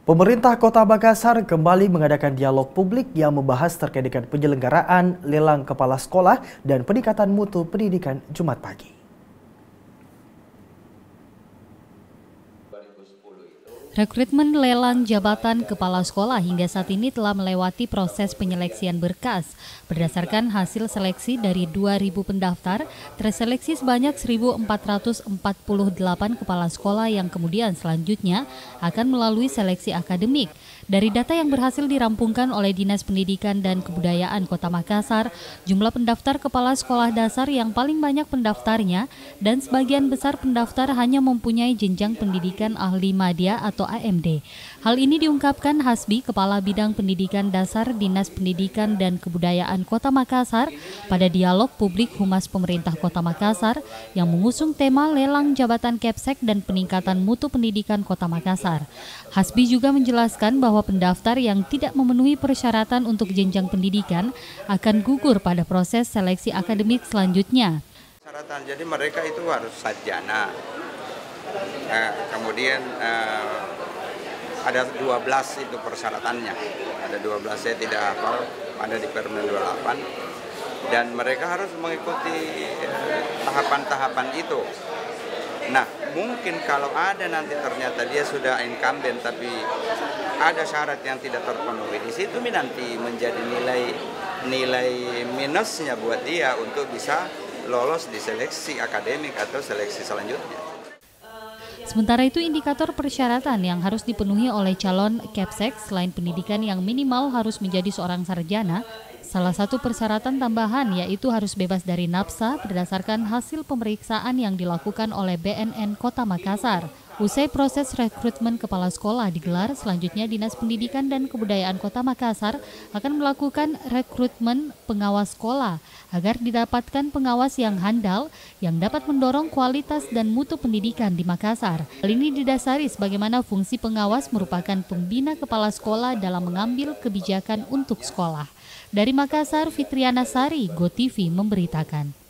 Pemerintah Kota Makassar kembali mengadakan dialog publik yang membahas terkait dengan penyelenggaraan lelang kepala sekolah dan peningkatan mutu pendidikan Jumat pagi. Rekrutmen lelang jabatan kepala sekolah hingga saat ini telah melewati proses penyeleksian berkas. Berdasarkan hasil seleksi dari 2.000 pendaftar, terseleksi sebanyak 1.448 kepala sekolah yang kemudian selanjutnya akan melalui seleksi akademik. Dari data yang berhasil dirampungkan oleh Dinas Pendidikan dan Kebudayaan Kota Makassar, jumlah pendaftar kepala sekolah dasar yang paling banyak pendaftarnya dan sebagian besar pendaftar hanya mempunyai jenjang pendidikan ahli madya atau AMD. Hal ini diungkapkan Hasbi, Kepala Bidang Pendidikan Dasar Dinas Pendidikan dan Kebudayaan Kota Makassar pada dialog publik Humas Pemerintah Kota Makassar yang mengusung tema lelang jabatan Kepsek dan peningkatan mutu pendidikan Kota Makassar. Hasbi juga menjelaskan bahwa pendaftar yang tidak memenuhi persyaratan untuk jenjang pendidikan akan gugur pada proses seleksi akademik selanjutnya. Persyaratan, jadi mereka itu harus sarjana. Kemudian ada 12 itu persyaratannya. Ada 12, saya tidak hafal, ada di Permen 28. Dan mereka harus mengikuti tahapan-tahapan itu. Nah, mungkin kalau ada nanti ternyata dia sudah incumbent tapi ada syarat yang tidak terpenuhi, di situ nanti menjadi nilai minusnya buat dia untuk bisa lolos di seleksi akademik atau seleksi selanjutnya. Sementara itu, indikator persyaratan yang harus dipenuhi oleh calon Kepsek selain pendidikan yang minimal harus menjadi seorang sarjana, salah satu persyaratan tambahan yaitu harus bebas dari nafsa berdasarkan hasil pemeriksaan yang dilakukan oleh BNN Kota Makassar. Usai proses rekrutmen kepala sekolah digelar, selanjutnya Dinas Pendidikan dan Kebudayaan Kota Makassar akan melakukan rekrutmen pengawas sekolah agar didapatkan pengawas yang handal yang dapat mendorong kualitas dan mutu pendidikan di Makassar. Hal ini didasari sebagaimana fungsi pengawas merupakan pembina kepala sekolah dalam mengambil kebijakan untuk sekolah. Dari Makassar, Fitriana Sari, GoTV memberitakan.